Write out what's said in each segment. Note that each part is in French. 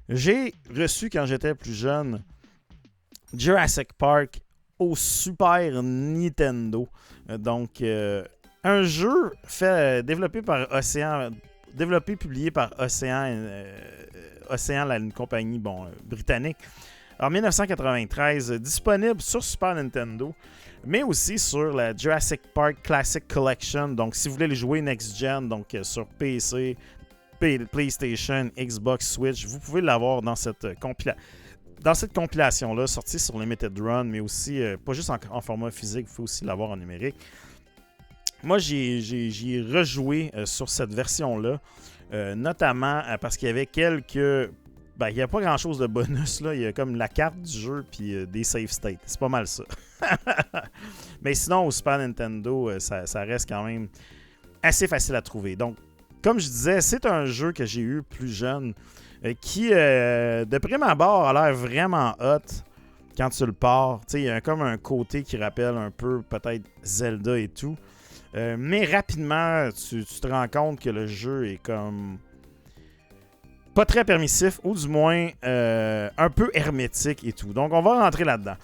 J'ai reçu quand j'étais plus jeune Jurassic Park au Super Nintendo. Donc, un jeu développé par Océan, développé, publié par Océan, une compagnie britannique, en 1993, disponible sur Super Nintendo, mais aussi sur la Jurassic Park Classic Collection. Donc, si vous voulez les jouer next-gen, donc sur PC, PlayStation, Xbox, Switch, vous pouvez l'avoir dans cette compilation-là, sortie sur Limited Run, mais aussi, pas juste en format physique, il faut aussi l'avoir en numérique. Moi, j'ai rejoué sur cette version-là, notamment parce qu'il y avait quelques... Ben, il n'y a pas grand-chose de bonus, là. Il y a comme la carte du jeu puis des save states. C'est pas mal ça. Mais sinon, au Super Nintendo, ça reste quand même assez facile à trouver. Donc, comme je disais, c'est un jeu que j'ai eu plus jeune qui, de prime abord, a l'air vraiment hot quand tu le pars. Il y a comme un côté qui rappelle un peu peut-être Zelda et tout. Mais rapidement, tu te rends compte que le jeu est comme pas très permissif, ou du moins un peu hermétique et tout. Donc, on va rentrer là-dedans.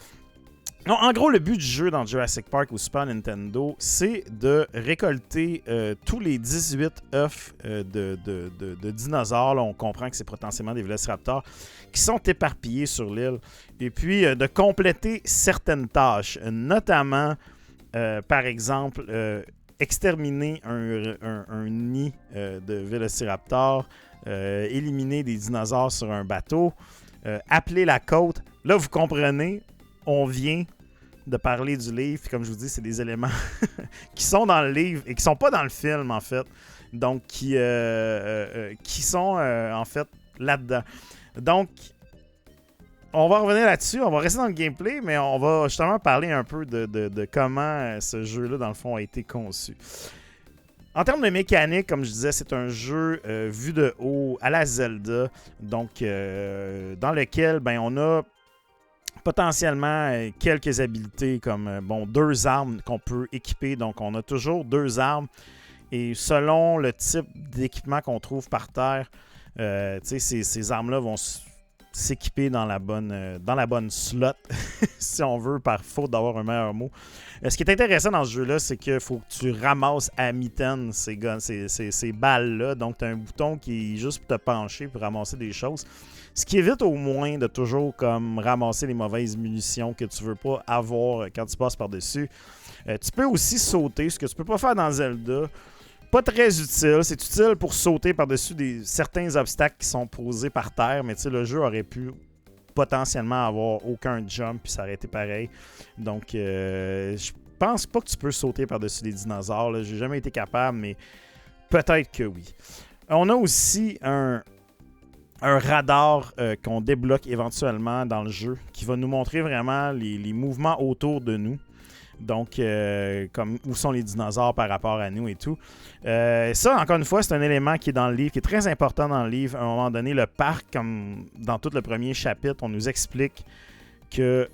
Non, en gros, le but du jeu dans Jurassic Park au Super Nintendo, c'est de récolter tous les 18 œufs de dinosaures. Là, on comprend que c'est potentiellement des vélociraptors qui sont éparpillés sur l'île. Et puis, de compléter certaines tâches, notamment, par exemple, exterminer un nid de vélociraptors, éliminer des dinosaures sur un bateau, appeler la côte. Là, vous comprenez, on vient de parler du livre. Puis comme je vous dis, c'est des éléments qui sont dans le livre et qui sont pas dans le film, en fait. Donc, qui sont, en fait, là-dedans. Donc, on va revenir là-dessus. On va rester dans le gameplay, mais on va justement parler un peu de comment ce jeu-là, dans le fond, a été conçu. En termes de mécanique, comme je disais, c'est un jeu vu de haut à la Zelda, donc dans lequel on a potentiellement quelques habilités comme 2 armes qu'on peut équiper. Donc on a toujours 2 armes et selon le type d'équipement qu'on trouve par terre, ces armes-là vont s'équiper dans la bonne slot, si on veut, par faute d'avoir un meilleur mot. Ce qui est intéressant dans ce jeu-là, c'est qu'il faut que tu ramasses à mitaine ces balles-là. Donc, tu as un bouton qui est juste pour te pencher pour ramasser des choses. Ce qui évite au moins de toujours comme ramasser les mauvaises munitions que tu veux pas avoir quand tu passes par-dessus. Tu peux aussi sauter, ce que tu peux pas faire dans Zelda. Pas très utile. C'est utile pour sauter par-dessus certains obstacles qui sont posés par terre, mais le jeu aurait pu potentiellement avoir aucun jump puis ça aurait été pareil. Donc, je pense pas que tu peux sauter par-dessus les dinosaures. Là. J'ai jamais été capable, mais peut-être que oui. On a aussi un radar qu'on débloque éventuellement dans le jeu qui va nous montrer vraiment les mouvements autour de nous. Donc, comme où sont les dinosaures par rapport à nous et tout. Ça, encore une fois, c'est un élément qui est dans le livre, qui est très important dans le livre. À un moment donné, le parc, comme dans tout le premier chapitre, on nous explique que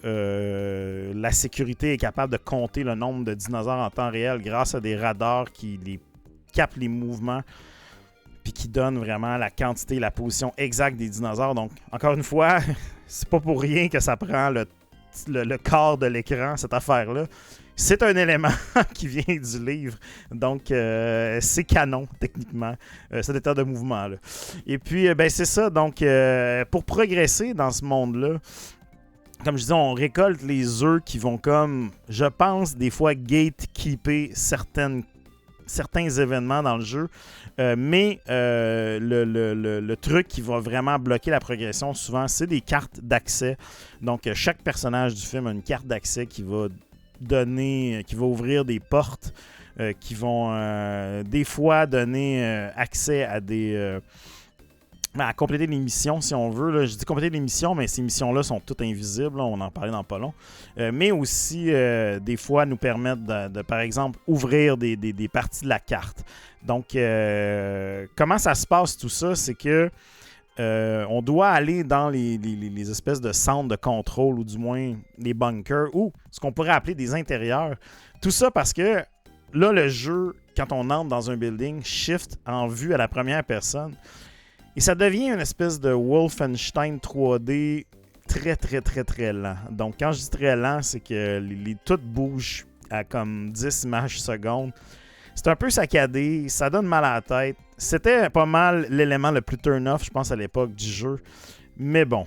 la sécurité est capable de compter le nombre de dinosaures en temps réel grâce à des radars qui captent les mouvements puis qui donnent vraiment la quantité, la position exacte des dinosaures. Donc, encore une fois, c'est pas pour rien que ça prend le corps de l'écran, cette affaire-là. C'est un élément qui vient du livre. Donc, c'est canon, techniquement, cet état de mouvement-là. Et puis, c'est ça. Donc, pour progresser dans ce monde-là, comme je disais, on récolte les œufs qui vont comme, je pense, des fois gatekeeper certains événements dans le jeu. Mais le truc qui va vraiment bloquer la progression, souvent, c'est des cartes d'accès. Donc, chaque personnage du film a une carte d'accès qui va ouvrir des portes qui vont des fois donner accès à à compléter les missions, si on veut. Là. Je dis compléter les missions, mais ces missions-là sont toutes invisibles. Là. On en parlait dans pas long. Mais aussi, des fois, nous permettre de, par exemple, ouvrir des parties de la carte. Donc, comment ça se passe tout ça? C'est que on doit aller dans les espèces de centres de contrôle, ou du moins les bunkers, ou ce qu'on pourrait appeler des intérieurs. Tout ça parce que là, le jeu, quand on entre dans un building, shift en vue à la première personne. Et ça devient une espèce de Wolfenstein 3D très, très, très, très lent. Donc, quand je dis très lent, c'est que tout bouge à comme 10 images secondes. C'est un peu saccadé, ça donne mal à la tête. C'était pas mal l'élément le plus turn-off, je pense, à l'époque du jeu. Mais bon.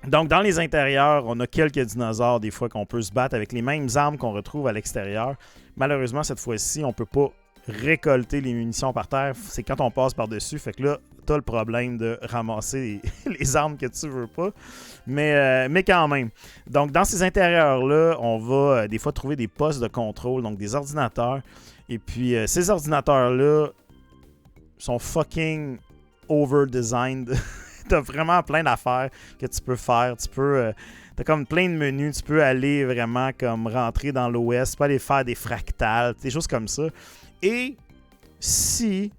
Donc, dans les intérieurs, on a quelques dinosaures, des fois, qu'on peut se battre avec les mêmes armes qu'on retrouve à l'extérieur. Malheureusement, cette fois-ci, on peut pas récolter les munitions par terre. C'est quand on passe par-dessus. Fait que là, t'as le problème de ramasser les armes que tu veux pas. Mais quand même. Donc, dans ces intérieurs-là, on va des fois trouver des postes de contrôle, donc des ordinateurs. Et puis, ces ordinateurs-là sont fucking over-designed. T'as vraiment plein d'affaires que tu peux faire. T'as comme plein de menus. Tu peux aller vraiment comme rentrer dans l'OS. Tu peux aller faire des fractales, des choses comme ça. Et si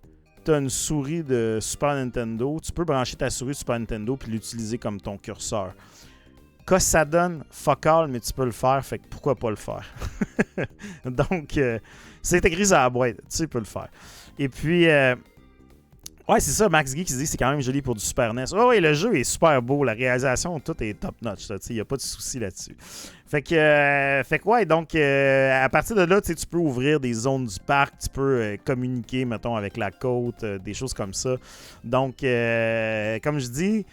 t'as une souris de Super Nintendo, tu peux brancher ta souris de Super Nintendo puis l'utiliser comme ton curseur. Qu'est-ce que ça donne? Fuck all, mais tu peux le faire, fait que pourquoi pas le faire? Donc, c'est écrit sur la boîte, tu peux le faire. Et puis, ouais, c'est ça, Max Guy qui se dit que c'est quand même joli pour du Super NES. Ouais, le jeu est super beau, la réalisation, tout est top-notch, il n'y a pas de souci là-dessus. Fait que ouais, donc, à partir de là, tu peux ouvrir des zones du parc, tu peux communiquer, mettons, avec la côte, des choses comme ça. Donc, comme je dis,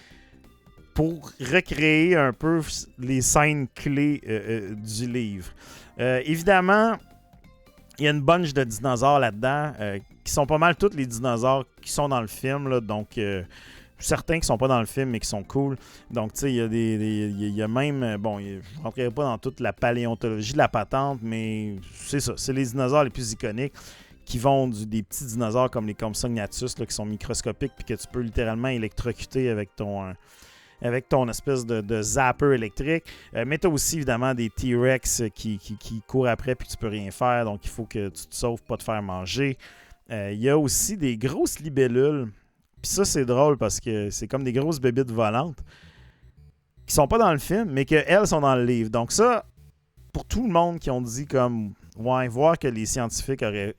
pour recréer un peu les scènes clés du livre. Évidemment, il y a une bunch de dinosaures là-dedans qui sont pas mal tous les dinosaures qui sont dans le film. Là, donc, certains qui sont pas dans le film mais qui sont cool. Donc, tu sais, il y a même... Bon, je ne rentrerai pas dans toute la paléontologie de la patente, mais c'est ça. C'est les dinosaures les plus iconiques qui vont des petits dinosaures comme les Compsognathus là, qui sont microscopiques puis que tu peux littéralement électrocuter avec ton espèce de zapper électrique. Mais tu as aussi évidemment des T-Rex qui courent après puis que tu peux rien faire. Donc il faut que tu te sauves, pas te faire manger. Il y a aussi des grosses libellules. Puis ça, c'est drôle parce que c'est comme des grosses bébites volantes qui sont pas dans le film, mais qu'elles sont dans le livre. Donc ça, pour tout le monde qui ont dit comme... Ouais, voir que les scientifiques auraient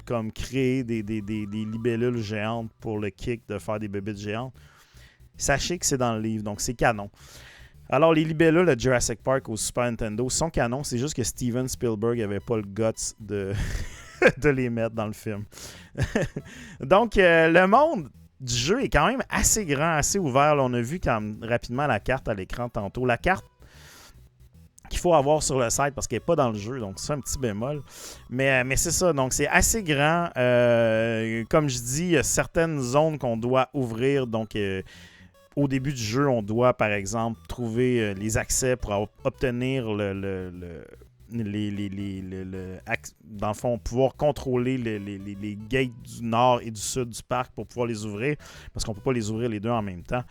comme créé des libellules géantes pour le kick de faire des bébites géantes. Sachez que c'est dans le livre, donc c'est canon. Alors, les libellules de Jurassic Park au Super Nintendo sont canons, c'est juste que Steven Spielberg n'avait pas le guts de les mettre dans le film. Donc, le monde du jeu est quand même assez grand, assez ouvert. Là, on a vu rapidement la carte à l'écran tantôt. La carte qu'il faut avoir sur le site parce qu'elle n'est pas dans le jeu, donc c'est un petit bémol. Mais c'est ça, donc c'est assez grand. Comme je dis, il y a certaines zones qu'on doit ouvrir, donc... au début du jeu, on doit, par exemple, trouver les accès pour obtenir dans le fond, pouvoir contrôler les gates du nord et du sud du parc pour pouvoir les ouvrir, parce qu'on ne peut pas les ouvrir les deux en même temps.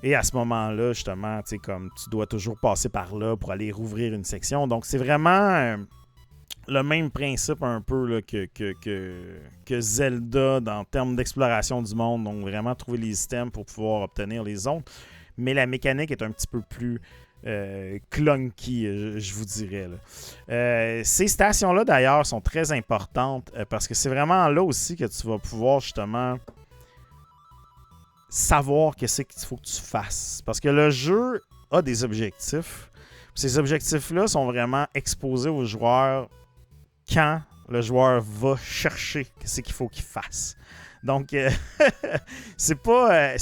Et à ce moment-là, justement, tu sais, comme tu dois toujours passer par là pour aller rouvrir une section. Donc, c'est vraiment... le même principe un peu là, que Zelda en termes d'exploration du monde. Donc vraiment trouver les systèmes pour pouvoir obtenir les zones. Mais la mécanique est un petit peu plus clunky, je vous dirais. Là. Ces stations-là d'ailleurs sont très importantes parce que c'est vraiment là aussi que tu vas pouvoir justement savoir qu'est-ce qu'il faut que tu fasses. Parce que le jeu a des objectifs. Ces objectifs-là sont vraiment exposés aux joueurs quand le joueur va chercher ce qu'il faut qu'il fasse. Donc, c'est pas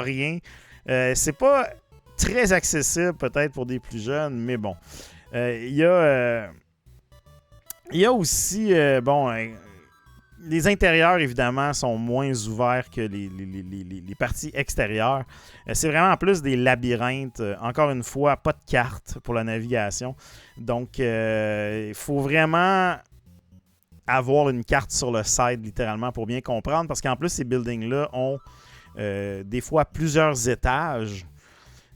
rien. C'est pas très accessible peut-être pour des plus jeunes, mais bon. Il y a aussi, les intérieurs, évidemment, sont moins ouverts que les parties extérieures. C'est vraiment plus des labyrinthes. Encore une fois, pas de carte pour la navigation. Donc, il faut vraiment avoir une carte sur le site, littéralement, pour bien comprendre. Parce qu'en plus, ces buildings-là ont des fois plusieurs étages,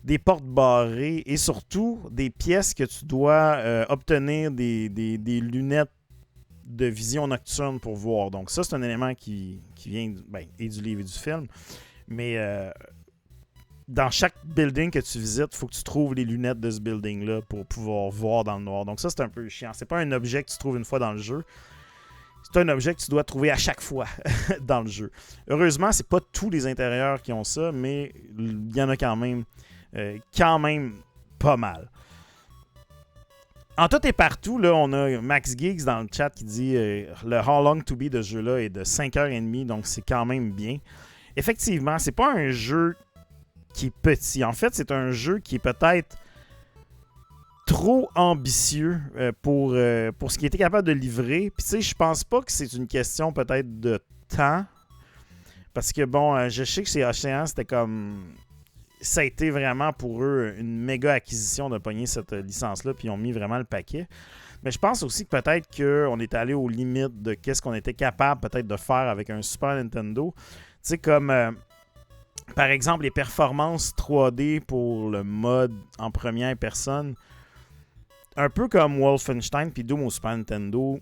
des portes barrées et surtout des pièces que tu dois obtenir des lunettes de vision nocturne pour voir. Donc ça, c'est un élément qui vient et du livre et du film. Mais dans chaque building que tu visites, il faut que tu trouves les lunettes de ce building-là pour pouvoir voir dans le noir. Donc ça, c'est un peu chiant. C'est pas un objet que tu trouves une fois dans le jeu. c'est un objet que tu dois trouver à chaque fois dans le jeu. Heureusement, c'est pas tous les intérieurs qui ont ça, mais il y en a quand même pas mal. En tout et partout, là, on a Max Geeks dans le chat qui dit le How Long to Be de ce jeu-là est de 5h30, donc c'est quand même bien. Effectivement, c'est pas un jeu qui est petit. En fait, c'est un jeu qui est peut-être trop ambitieux pour ce qu'il était capable de livrer. Puis tu sais, je pense pas que c'est une question peut-être de temps. Parce que bon, je sais que chez Océan, c'était comme... Ça a été vraiment pour eux une méga acquisition de pogner cette licence-là, puis ils ont mis vraiment le paquet. Mais je pense aussi que peut-être qu'on est allé aux limites de qu'est-ce qu'on était capable peut-être de faire avec un Super Nintendo. Tu sais, comme par exemple les performances 3D pour le mode en première personne. Un peu comme Wolfenstein puis Doom au Super Nintendo,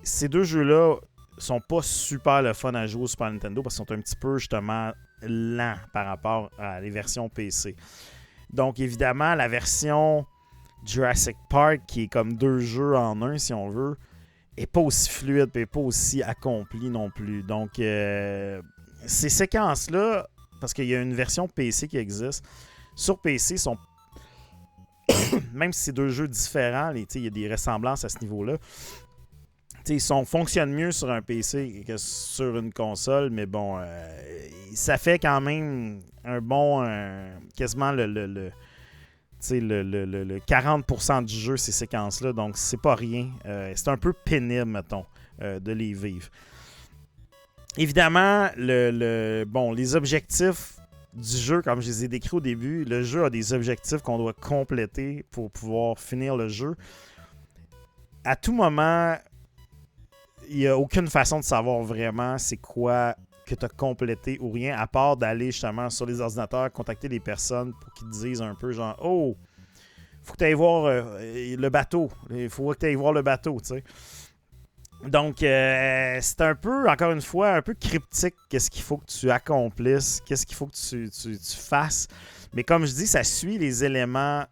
ces deux jeux-là sont pas super le fun à jouer au Super Nintendo parce qu'ils sont un petit peu justement lents par rapport à les versions PC. Donc évidemment, la version Jurassic Park, qui est comme 2 jeux en un si on veut, est pas aussi fluide et pas aussi accomplie non plus. Donc ces séquences-là, parce qu'il y a une version PC qui existe, sur PC sont même si c'est 2 jeux différents, il y a des ressemblances à ce niveau-là. Ils fonctionnent mieux sur un PC que sur une console, mais bon, ça fait quand même un bon, quasiment le 40% du jeu, ces séquences-là, donc c'est pas rien. C'est un peu pénible, mettons, de les vivre. Évidemment, les objectifs du jeu, comme je les ai décrits au début, le jeu a des objectifs qu'on doit compléter pour pouvoir finir le jeu. À tout moment, il n'y a aucune façon de savoir vraiment c'est quoi que tu as complété ou rien, à part d'aller justement sur les ordinateurs, contacter les personnes pour qu'ils te disent un peu genre « Oh, faut que tu ailles voir le bateau. Il faut que tu ailles voir le bateau, tu sais. » Donc, c'est un peu, encore une fois, un peu cryptique qu'est-ce qu'il faut que tu accomplisses, qu'est-ce qu'il faut que tu fasses. Mais comme je dis, ça suit les éléments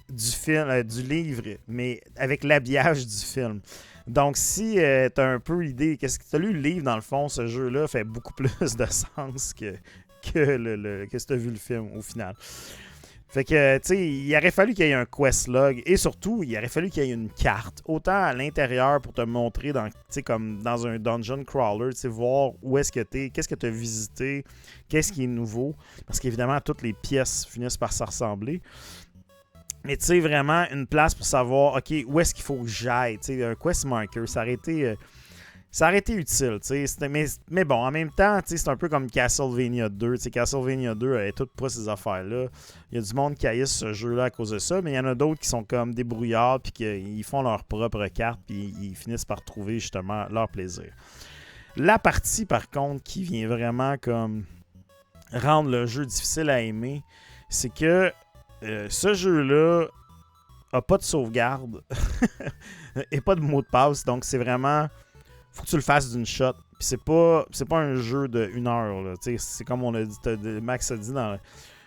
du film, du livre, mais avec l'habillage du film. Donc, si tu as un peu l'idée, qu'est-ce que tu as lu le livre, dans le fond, ce jeu-là fait beaucoup plus de sens que si tu as vu le film, au final. Fait que, tu sais, il aurait fallu qu'il y ait un quest log et surtout, il aurait fallu qu'il y ait une carte. Autant à l'intérieur pour te montrer, comme dans un dungeon crawler, tu sais, voir où est-ce que tu es, qu'est-ce que tu as visité, qu'est-ce qui est nouveau. Parce qu'évidemment, toutes les pièces finissent par se ressembler. Mais tu sais, vraiment une place pour savoir, OK, où est-ce qu'il faut que j'aille. Tu sais, un quest marker, ça aurait été utile. Tu sais, mais bon, en même temps, tu sais, c'est un peu comme Castlevania 2. Tu sais, Castlevania 2 avait toutes pas ces affaires-là. Il y a du monde qui haïsse ce jeu-là à cause de ça, mais il y en a d'autres qui sont comme débrouillards puis qu'ils font leur propre carte puis ils finissent par trouver justement leur plaisir. La partie, par contre, qui vient vraiment comme rendre le jeu difficile à aimer, c'est que ce jeu-là a pas de sauvegarde et pas de mot de passe, donc c'est vraiment faut que tu le fasses d'une shot. Puis c'est pas un jeu de 1 heure. Là. C'est comme on a dit, Max a dit dans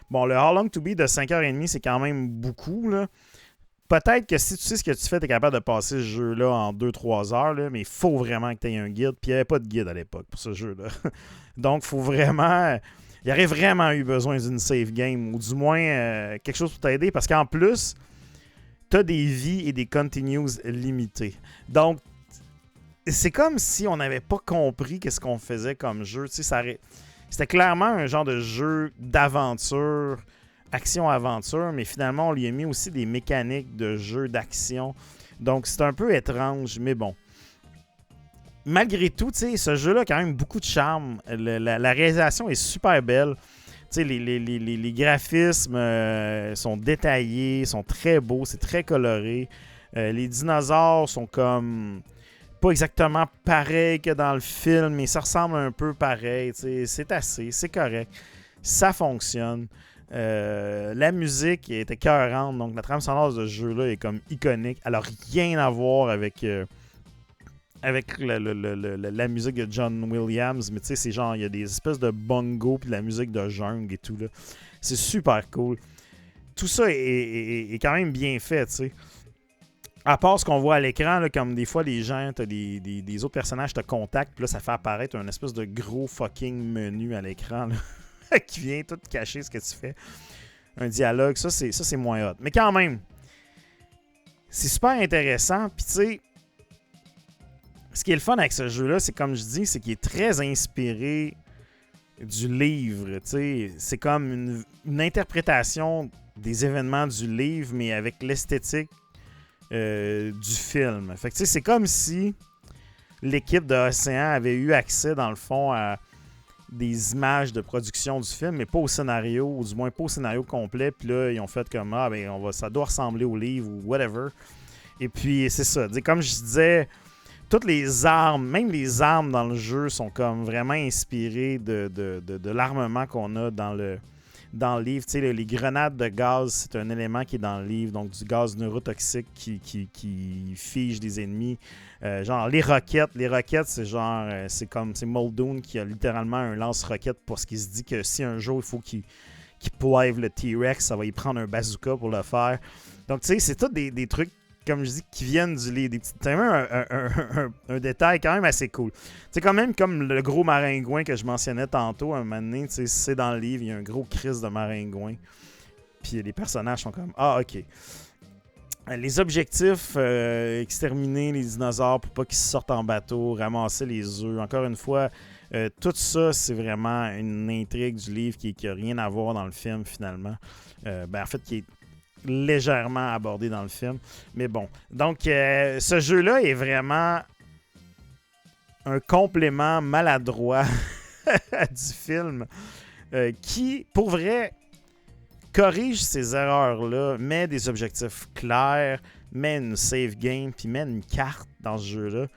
bon, le How Long to Be de 5h30, c'est quand même beaucoup. Là. Peut-être que si tu sais ce que tu fais, tu es capable de passer ce jeu-là en 2-3 heures, là, mais il faut vraiment que tu aies un guide. Puis il n'y avait pas de guide à l'époque pour ce jeu-là. Donc, faut vraiment... Il y aurait vraiment eu besoin d'une save game, ou du moins quelque chose pour t'aider, parce qu'en plus, tu as des vies et des continues limitées. Donc, c'est comme si on n'avait pas compris qu'est-ce qu'on faisait comme jeu. C'était clairement un genre de jeu d'aventure, action-aventure, mais finalement, on lui a mis aussi des mécaniques de jeu d'action. Donc, c'est un peu étrange, mais bon. Malgré tout, ce jeu-là a quand même beaucoup de charme. La réalisation est super belle. Les graphismes sont détaillés, sont très beaux, c'est très coloré. Les dinosaures sont comme pas exactement pareils que dans le film, mais ça ressemble un peu pareil. C'est correct. Ça fonctionne. La musique est écœurante, donc la trame sonore de ce jeu-là est comme iconique. Elle n'a rien à voir avec la musique de John Williams, mais tu sais, c'est genre, il y a des espèces de bongos puis de la musique de jungle et tout, là. C'est super cool. Tout ça est quand même bien fait, tu sais. À part ce qu'on voit à l'écran, là, comme des fois les gens, t'as des autres personnages te contactent, puis là ça fait apparaître un espèce de gros fucking menu à l'écran là, qui vient tout cacher ce que tu fais. Un dialogue, ça c'est moins hot. Mais quand même, c'est super intéressant. Puis tu sais, ce qui est le fun avec ce jeu-là, c'est comme je dis, c'est qu'il est très inspiré du livre. Tu sais, c'est comme une interprétation des événements du livre, mais avec l'esthétique du film. Fait que tu sais, c'est comme si l'équipe de Océan avait eu accès, dans le fond, à des images de production du film, mais pas au scénario, ou du moins pas au scénario complet. Puis là, ils ont fait comme, ça doit ressembler au livre ou whatever. Et puis, c'est ça. Comme je disais, toutes les armes, même les armes dans le jeu, sont comme vraiment inspirées de l'armement qu'on a dans le livre. Tu sais, les grenades de gaz, c'est un élément qui est dans le livre, donc du gaz neurotoxique qui fige des ennemis. Genre, les roquettes, c'est genre, c'est Muldoon qui a littéralement un lance-roquette parce qu'il se dit que si un jour il faut qu'il poive le T-Rex, ça va y prendre un bazooka pour le faire. Donc, tu sais, c'est tous des trucs, comme je dis, qui viennent du livre. C'est un détail quand même assez cool. C'est quand même comme le gros maringouin que je mentionnais tantôt, un moment donné, c'est dans le livre, il y a un gros crise de maringouin. Puis les personnages sont comme, ok. Les objectifs, exterminer les dinosaures pour pas qu'ils sortent en bateau, ramasser les œufs. Encore une fois, tout ça, c'est vraiment une intrigue du livre qui n'a rien à voir dans le film, finalement. En fait, qui est légèrement abordé dans le film. Mais bon. Donc, ce jeu-là est vraiment un complément maladroit du film qui, pour vrai, corrige ces erreurs-là, met des objectifs clairs, met une save game, puis met une carte dans ce jeu-là.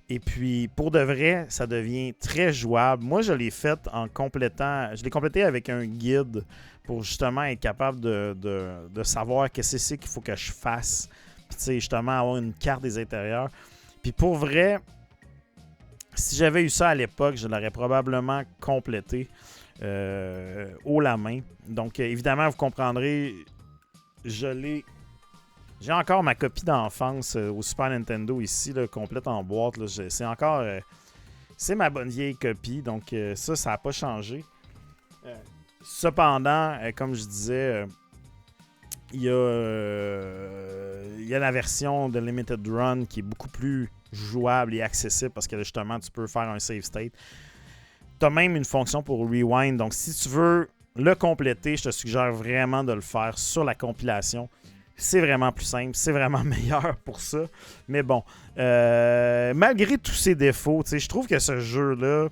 Et puis, pour de vrai, ça devient très jouable. Moi, je l'ai fait en complétant... Je l'ai complété avec un guide pour justement être capable de savoir qu'est-ce que c'est qu'il faut que je fasse. Puis, tu sais, justement, avoir une carte des intérieurs. Puis, pour vrai, si j'avais eu ça à l'époque, je l'aurais probablement complété haut la main. Donc, évidemment, vous comprendrez, j'ai encore ma copie d'enfance au Super Nintendo ici, là, complète en boîte. Là. C'est encore... c'est ma bonne vieille copie, donc ça n'a pas changé. Cependant, comme je disais, il y a la version de Limited Run qui est beaucoup plus jouable et accessible parce que justement, tu peux faire un save state. Tu as même une fonction pour rewind. Donc, si tu veux le compléter, je te suggère vraiment de le faire sur la compilation. C'est vraiment plus simple. C'est vraiment meilleur pour ça. Mais bon, malgré tous ses défauts, je trouve que ce jeu-là...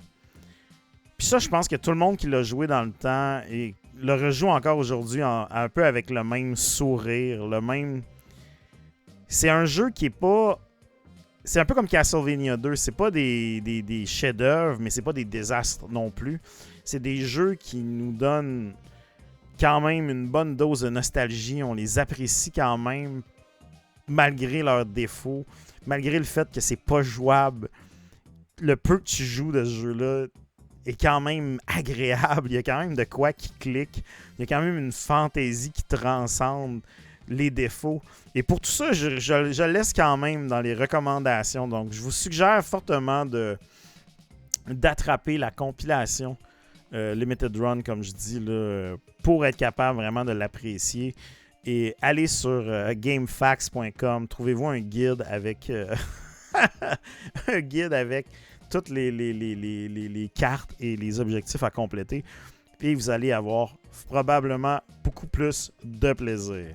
Puis ça, je pense que tout le monde qui l'a joué dans le temps et le rejoue encore aujourd'hui un peu avec le même sourire, le même... C'est un jeu qui est pas... C'est un peu comme Castlevania 2. C'est pas des chefs-d'œuvre, mais c'est pas des désastres non plus. C'est des jeux qui nous donnent quand même une bonne dose de nostalgie. On les apprécie quand même, malgré leurs défauts, malgré le fait que c'est pas jouable. Le peu que tu joues de ce jeu-là est quand même agréable. Il y a quand même de quoi qui clique. Il y a quand même une fantaisie qui transcende les défauts. Et pour tout ça, je laisse quand même dans les recommandations. Donc, je vous suggère fortement d'attraper la compilation Limited Run, comme je dis, là, pour être capable vraiment de l'apprécier. Et allez sur gamefax.com. Trouvez-vous un guide avec un guide avec toutes les cartes et les objectifs à compléter. Puis vous allez avoir probablement beaucoup plus de plaisir.